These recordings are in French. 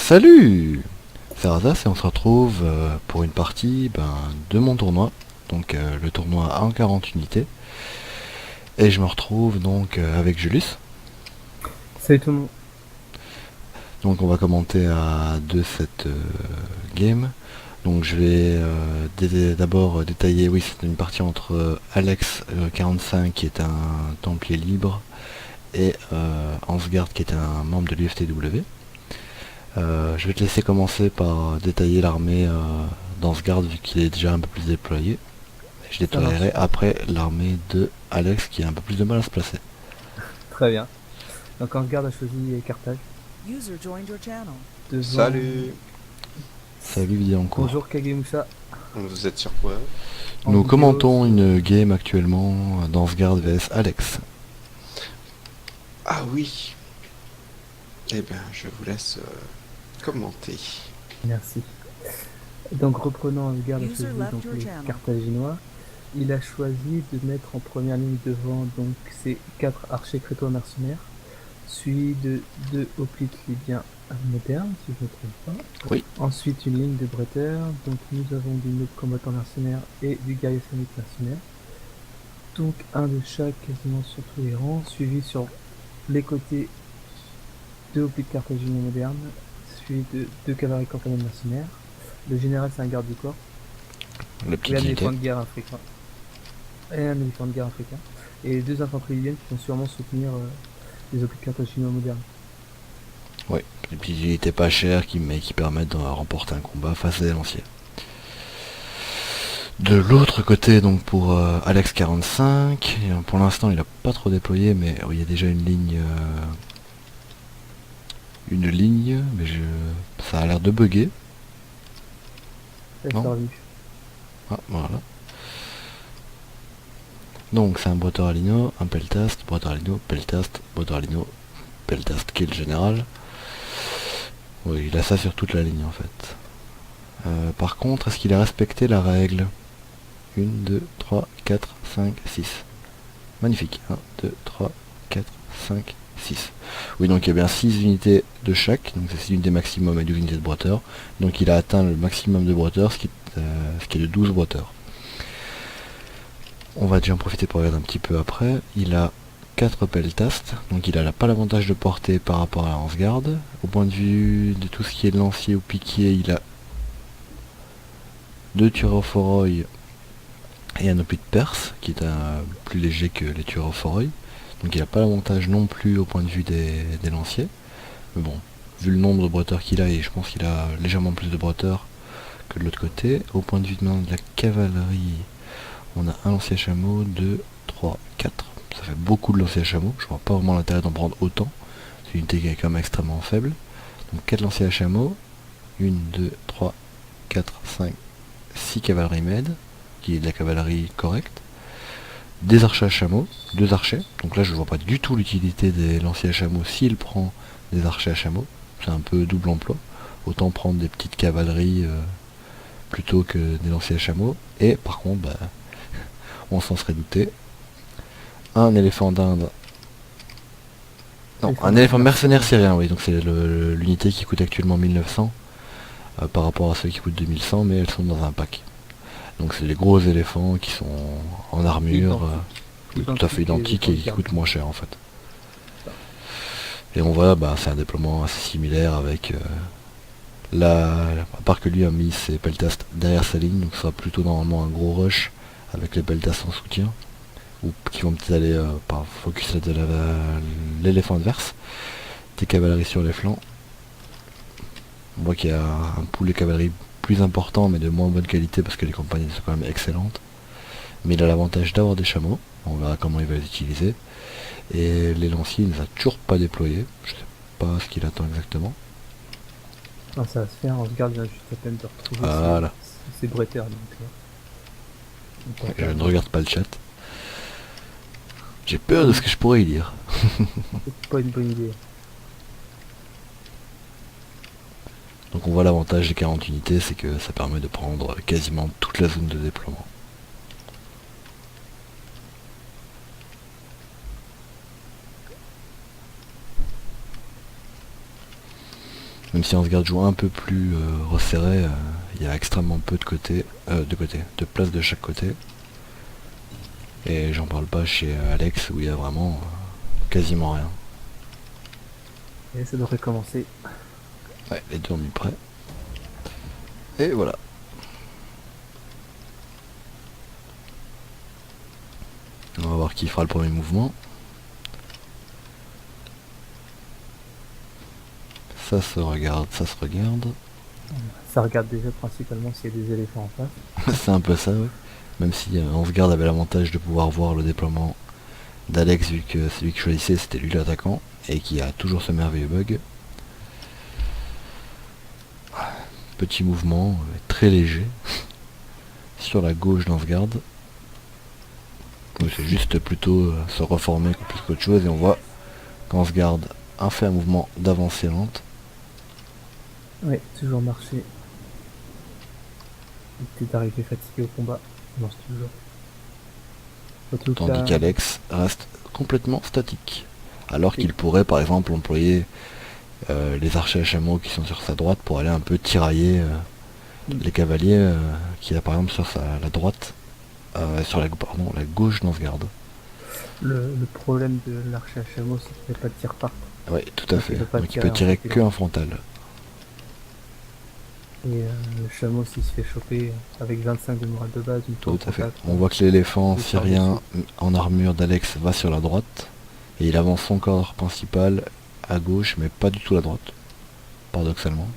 Salut, c'est Razas et on se retrouve pour une partie de mon tournoi, donc le tournoi en 40 unités. Et je me retrouve donc avec Julius. Salut tout le monde. Donc on va commenter à deux cette game. Donc je vais d'abord détailler, oui c'est une partie entre Alex 45 qui est un templier libre et Ansgard qui est un membre de l'UFTW. Je vais te laisser commencer par détailler l'armée d'Ansgard vu qu'il est déjà un peu plus déployé. Et je Ça marche. détaillerai après l'armée de Alex qui a un peu plus de mal à se placer. Très bien. Donc Ansgard a choisi Carthage. User joined your channel. Devant. Salut. Salut vidéo en cours. Bonjour Kagemusha. Vous êtes sur quoi? En Nous vidéo commentons sur- une game actuellement d'Ansgard vs Alex. Ah oui. Eh bien, je vous laisse commenter. Merci. Donc reprenant Ansgard a User choisi left donc your les channel. Carthaginois. Il a choisi de mettre en première ligne devant donc ses 4 archers crétois mercenaires, suivi de 2 hoplites libyens modernes, si je ne me trompe pas. Oui. Ensuite une ligne de bretteurs, donc nous avons du noob combattant mercenaire et du guerrier islamique mercenaire. Donc un de chaque quasiment sur tous les rangs, suivi sur les côtés 2 hoplites carthaginois modernes, suivi de 2 cavaleries campaniennes mercenaires. Le général c'est un garde du corps, Le et petit un unité. éléphant de guerre africain. Et les 2 infanteries libyennes qui vont sûrement soutenir les hoplites carthaginois modernes. Oui. Des petites unités pas chères mais qui permettent de remporter un combat face à des lanciers. De l'autre côté, donc pour Alex 45, pour l'instant il a pas trop déployé, mais il y a déjà une ligne, mais ça a l'air de bugger. Ça, Non. c'est revenu. Ah, voilà. Donc c'est un bretteur à lino, un peltast, bretteur à lino, peltast, bretteur à lino, peltast qui est le général. Oui, il a ça sur toute la ligne en fait. Par contre, est-ce qu'il a respecté la règle 1, 2, 3, 4, 5, 6. Magnifique. 1, 2, 3, 4, 5, 6. Oui, donc il y a bien 6 unités de chaque, donc c'est 6 unités maximum et 12 unités de breteurs. Donc il a atteint le maximum de breteurs, ce qui est de 12 breteurs. On va déjà en profiter pour regarder un petit peu après. Il a 4 peltasts, donc il n'a pas l'avantage de portée par rapport à Ansgard. Au point de vue de tout ce qui est lancier ou piquier, il a 2 Turophoroi et un Opus de Perse, qui est plus léger que les Turophoroi. Donc il n'a pas l'avantage non plus au point de vue des lanciers. Mais bon, vu le nombre de bretteurs qu'il a, et je pense qu'il a légèrement plus de bretteurs que de l'autre côté. Au point de vue de la cavalerie, on a un lancier à chameau, 2, 3, 4. Ça fait beaucoup de lanciers à chameau. Je vois pas vraiment l'intérêt d'en prendre autant. C'est une unité qui est quand même extrêmement faible. Donc 4 lanciers à chameau. 1, 2, 3, 4, 5, 6 cavaleries med, qui est de la cavalerie correcte. Des archers à chameau, 2 archers. Donc là je vois pas du tout l'utilité des lanciers à chameau s'il prend des archers à chameau. C'est un peu double emploi. Autant prendre des petites cavaleries plutôt que des lanciers à chameau. Et par contre, on s'en serait douté. Un éléphant d'Inde. Non, un éléphant mercenaire syrien, oui, donc c'est l'unité qui coûte actuellement 1900 par rapport à ceux qui coûtent 2100, mais elles sont dans un pack. Donc c'est des gros éléphants qui sont en armure, tout à fait identiques et qui coûtent moins cher en fait. Et on voit, c'est un déploiement assez similaire avec à part que lui a mis ses peltasts derrière sa ligne, donc ce sera plutôt normalement un gros rush avec les peltasts en soutien, ou qui vont peut-être aller par focus l'éléphant adverse, des cavaleries sur les flancs. On voit qu'il y a un pool de cavalerie plus important mais de moins bonne qualité parce que les campagnes sont quand même excellentes. Mais il a l'avantage d'avoir des chameaux, on verra comment il va les utiliser. Et les lanciers il ne les a toujours pas déployés, je sais pas ce qu'il attend exactement. Non, ça va se faire, Ansgard vient juste à peine de retrouver Voilà. ses bretteurs. Je ne regarde pas le chat. J'ai peur de ce que je pourrais y lire. C'est pas une bonne idée. Donc on voit l'avantage des 40 unités, c'est que ça permet de prendre quasiment toute la zone de déploiement. Même si Ansgard joue un peu plus resserré, il y a extrêmement peu de place de chaque côté. Et j'en parle pas chez Alex où il y a vraiment quasiment rien. Et ça devrait commencer. Ouais, les deux ont mis prêt. Et voilà. On va voir qui fera le premier mouvement. Ça se regarde, ça se regarde. Ça regarde déjà principalement s'il y a des éléphants en face. C'est un peu ça, ouais. Même si Ansgard avait l'avantage de pouvoir voir le déploiement d'Alex, vu que celui qui choisissait c'était lui l'attaquant, et qui a toujours ce merveilleux bug. Petit mouvement très léger sur la gauche d'Ansgard. C'est juste plutôt se reformer plus qu'autre chose, et on voit qu'Ansgard a fait un mouvement d'avancée lente. Ouais, toujours marché. Il était arrivé fatigué au combat. Il lance toujours. En tout Tandis cas, qu'Alex reste complètement statique. Alors qu'il pourrait par exemple employer les archers à chameau qui sont sur sa droite pour aller un peu tirailler les cavaliers qu'il a par exemple sur la droite, sur la gauche d'Ansgard. le problème de l'archer à chameau, c'est qu'il ne fait pas de tir part. Oui, tout à Donc, fait. il peut pas Donc il tirer peut tirer en que en frontal. Et le chameau, s'il se fait choper avec 25 de morale de base, une fois Tout à au fait. contact, On voit que l'éléphant il syrien en armure d'Alex va sur la droite. Et il avance son corps principal à gauche, mais pas du tout à droite. Paradoxalement.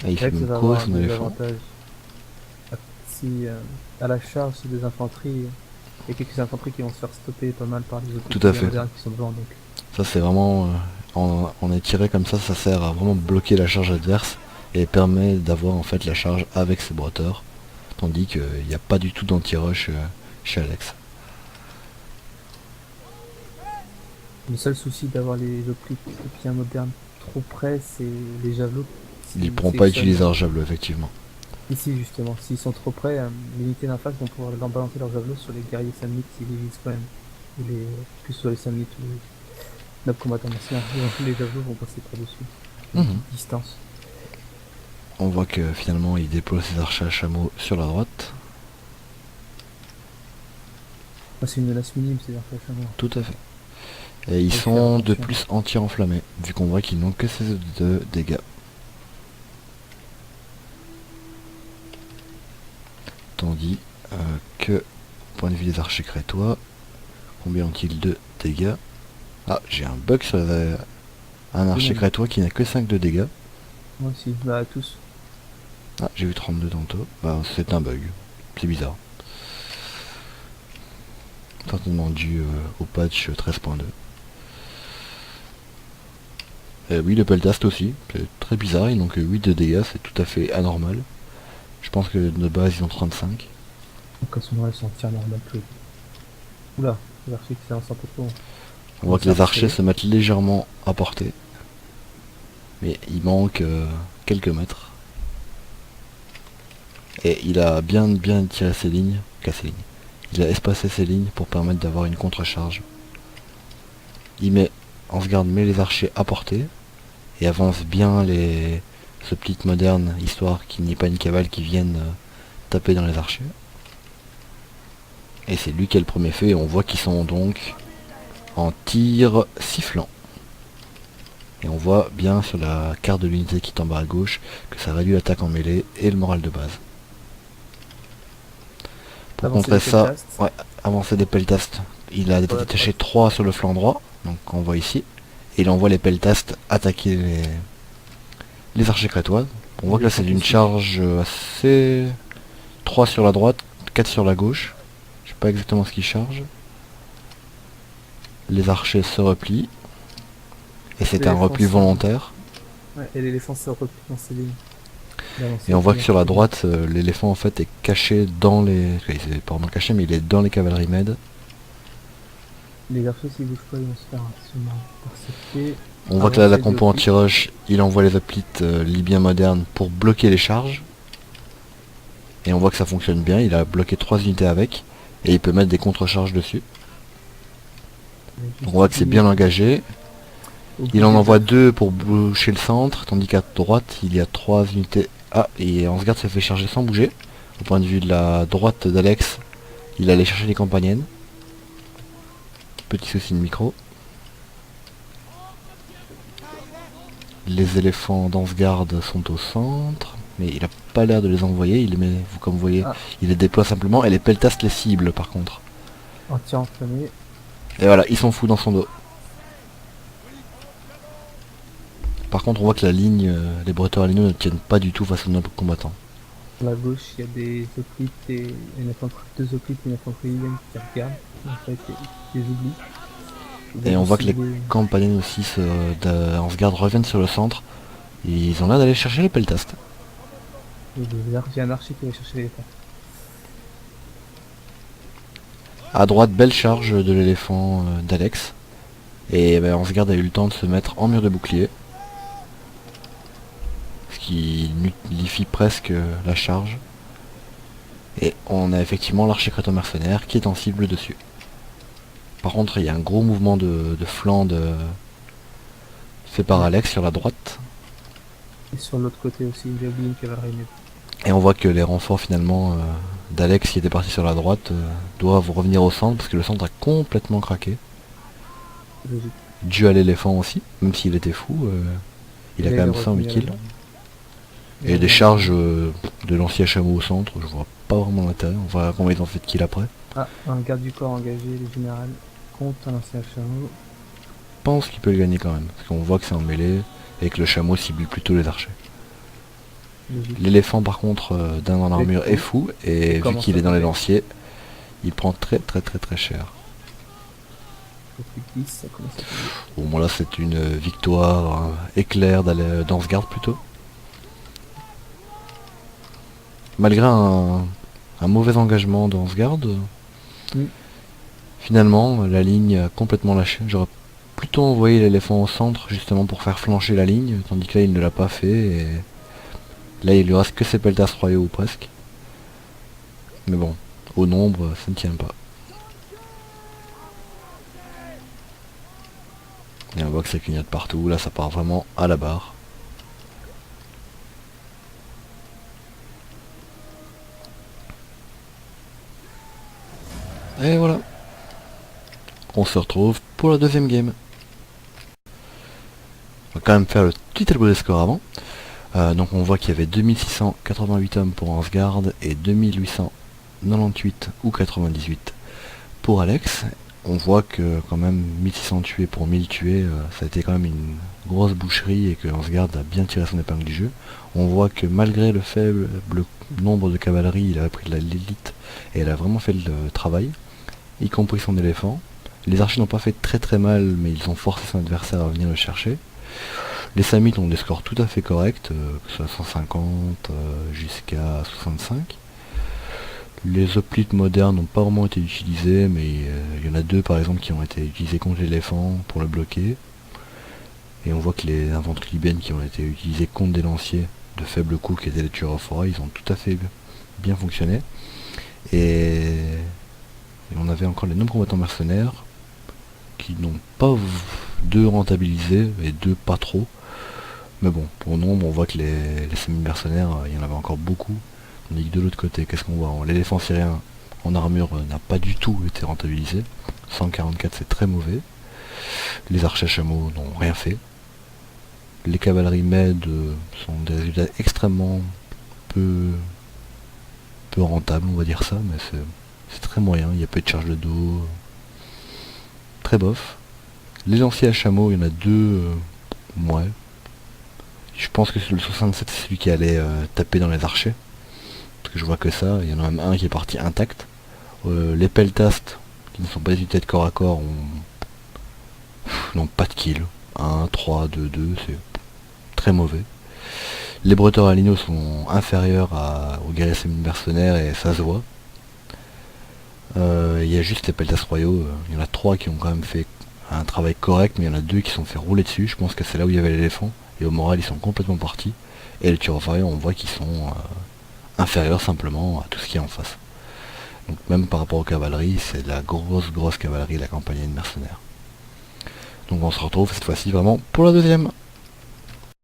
Et il fait Alex une va avoir course, un son éléphant. désavantage. Si à la charge c'est des infanteries, il y a quelques infanteries qui vont se faire stopper pas mal par les autres Tout à fait. modernes qui sont devant. Donc Ça c'est vraiment... on est tiré comme ça sert à vraiment bloquer la charge adverse. Et permet d'avoir en fait la charge avec ses brotteurs. Tandis qu'il n'y a pas du tout d'anti-rush chez Alex. le seul souci d'avoir les optiens modernes trop près, c'est les javelots. Ils ne pourront pas utiliser leur javelot effectivement. Ici justement, s'ils sont trop près, les unités d'inface vont pouvoir leur balancer leurs javelots sur les guerriers samnites s'ils les visent quand même. Ou que ce soit les samnites ou les nobles combattants anciens, les javelots vont passer par-dessus. Distance. On voit que finalement il déploie ses archers à chameau sur la droite. C'est une menace minime ces archers à chameau. Tout à fait. Et ils sont de plus anti-enflammés, vu qu'on voit qu'ils n'ont que 16 de dégâts. Tandis que, point de vue des archers crétois, combien ont-ils de dégâts? Ah, j'ai un bug sur un archer crétois qui n'a que 5 de dégâts. Moi aussi, bah tous. Ah, j'ai vu 32 tantôt. Bah, c'est un bug. C'est bizarre. Certainement dû au patch 13.2. Oui, le peltast aussi. C'est très bizarre. Ils n'ont que 8 de dégâts. C'est tout à fait anormal. Je pense que de base, ils ont 35. Donc à ce moment-là, ils sont entièrement normal plus. Oula, les archers qui s'avancent un peu trop. On voit que les archers se mettent légèrement à portée. Mais il manque quelques mètres. Et il a bien tiré ses lignes. Il a espacé ses lignes pour permettre d'avoir une contre-charge. Ansgard met les archers à portée. Et avance bien les petites modernes, histoire qu'il n'y ait pas une cavale qui vienne taper dans les archers. Et c'est lui qui a le premier fait. Et on voit qu'ils sont donc en tir sifflant. Et on voit bien sur la carte de l'unité qui est en bas à gauche que ça réduit l'attaque en mêlée et le moral de base. Pour contrer ça, ouais, avancer des peltasts. Il a détaché 3 sur le flanc droit, donc on voit ici. Et il envoie les peltasts attaquer les archers crétois. On voit que là c'est d'une charge assez... 3 sur la droite, 4 sur la gauche. Je sais pas exactement ce qu'il charge. Les archers se replient. Et c'est un repli volontaire. Ouais, et l'éléphant se replie dans ses lignes. Et on voit que sur la droite, l'éléphant en fait est caché dans les... Il est pas vraiment caché, mais il est dans les cavaleries med. Les archers s'ils bougent pas, ils vont se faire sûrement intercepter. On voit que là la compo anti-rush, il envoie les hoplites libyens modernes pour bloquer les charges. Et on voit que ça fonctionne bien, il a bloqué 3 unités avec. Et il peut mettre des contre-charges dessus. Donc on voit que c'est bien engagé. Il en envoie 2 pour boucher le centre, tandis qu'à droite, il y a 3 unités. Ah, et Ansgard s'est fait charger sans bouger. Au point de vue de la droite d'Alex, il allait chercher les campaniennes. Petit souci de micro. Les éléphants d'Ansgard sont au centre, mais il a pas l'air de les envoyer. Il les met, comme vous voyez, Ah. il les déploie simplement et les peltastes les ciblent par contre. Entier enflammé. Et voilà, ils sont fous dans son dos. Par contre, on voit que la ligne, les bretteurs à ne tiennent pas du tout face aux nobles combattants. À la gauche, il y a des hoplites et une infanterie, 2 hoplites et une infanterie ilienne qui regardent. En fait, ils oublient. Et on voit que les campaniennes aussi d'Ansgard reviennent sur le centre. Et ils ont l'air d'aller chercher les peltastes. Il y a un archer qui va chercher l'éléphant. À droite, belle charge de l'éléphant d'Alex. Et ben, Ansgard a eu le temps de se mettre en mur de bouclier. Ce qui nullifie presque la charge. Et on a effectivement l'archer crétin mercenaire qui est en cible dessus. Par contre, il y a un gros mouvement de flanc fait par Alex sur la droite. Et sur l'autre côté aussi, il y a oublié une cavalerie née. Et on voit que les renforts finalement d'Alex qui étaient partis sur la droite doivent revenir au centre parce que le centre a complètement craqué. Logique. Dû à l'éléphant aussi, même s'il était fou, il a quand même 108 kills. Et des charges de lancier à chameau au centre, je vois pas vraiment l'intérêt, on va combien ils ont fait de kills après. Ah, un garde du corps engagé, le général, contre un ancien chameau. Je pense qu'il peut le gagner quand même, parce qu'on voit que c'est en mêlée et que le chameau cible plutôt les archers. Logique. L'éléphant par contre, d'un en armure est fou, et vu Comment qu'il ça est dans les tomber lanciers, il prend très cher. Au plus de 10, ça commence à tomber. Bon, bon là c'est une victoire éclair d'Ansgard plutôt. Malgré un mauvais engagement d'Ansgard, finalement la ligne a complètement lâché. J'aurais plutôt envoyé l'éléphant au centre justement pour faire flancher la ligne, tandis que là il ne l'a pas fait et là il lui reste que ses peltas royaux ou presque. Mais bon, au nombre ça ne tient pas. Et on voit que ça clignote partout, là ça part vraiment à la barre. Et voilà. On se retrouve pour la deuxième game. On va quand même faire le petit tableau des scores avant. Donc on voit qu'il y avait 2688 hommes pour Ansgard et 2898 ou 98 pour Alex. On voit que quand même 1600 tués pour 1000 tués, ça a été quand même une grosse boucherie et que Ansgard a bien tiré son épingle du jeu. On voit que malgré le faible nombre de cavalerie, il avait pris de l'élite et elle a vraiment fait le travail, y compris son éléphant. Les archers n'ont pas fait très mal, mais ils ont forcé son adversaire à venir le chercher. Les Samites ont des scores tout à fait corrects, que ce soit 150 jusqu'à 65. Les hoplites modernes n'ont pas vraiment été utilisés, mais il y en a 2 par exemple qui ont été utilisés contre l'éléphant pour le bloquer. Et on voit que les infanteries libyennes qui ont été utilisées contre des lanciers de faible coût qui étaient les tueurs au forêt, ils ont tout à fait bien fonctionné. Et on avait encore les non-combattants mercenaires qui n'ont pas 2 rentabilisés et 2 pas trop. Mais bon, pour nombre, on voit que les semi-mercenaires, il y en avait encore beaucoup. Tandis que de l'autre côté, qu'est-ce qu'on voit? L'éléphant syrien en armure n'a pas du tout été rentabilisé. 144, c'est très mauvais. Les archers à chameaux n'ont rien fait. Les cavaleries med sont des résultats extrêmement peu rentables, on va dire ça, mais c'est très moyen. Il y a peu de charge de dos. Très bof. Les lanciers à chameaux, il y en a 2, ouais. Je pense que le 67 c'est celui qui allait taper dans les archers. Parce que je vois que ça, il y en a même un qui est parti intact. Les peltastes, qui ne sont pas des unités de corps à corps, n'ont pas de kill. 1, 3, 2, 2, c'est très mauvais. Les bretteurs à lino sont inférieurs aux guerriers semi-mercenaires et ça se voit. Il y a juste les peltas royaux, il y en a 3 qui ont quand même fait un travail correct, mais il y en a 2 qui sont fait rouler dessus. Je pense que c'est là où il y avait l'éléphant. Et au moral, ils sont complètement partis. Et les tueurs au forêt, on voit qu'ils sont inférieurs simplement à tout ce qui est en face. Donc même par rapport aux cavaleries, c'est de la grosse cavalerie, la campagne de mercenaires. Donc on se retrouve cette fois-ci vraiment pour la deuxième.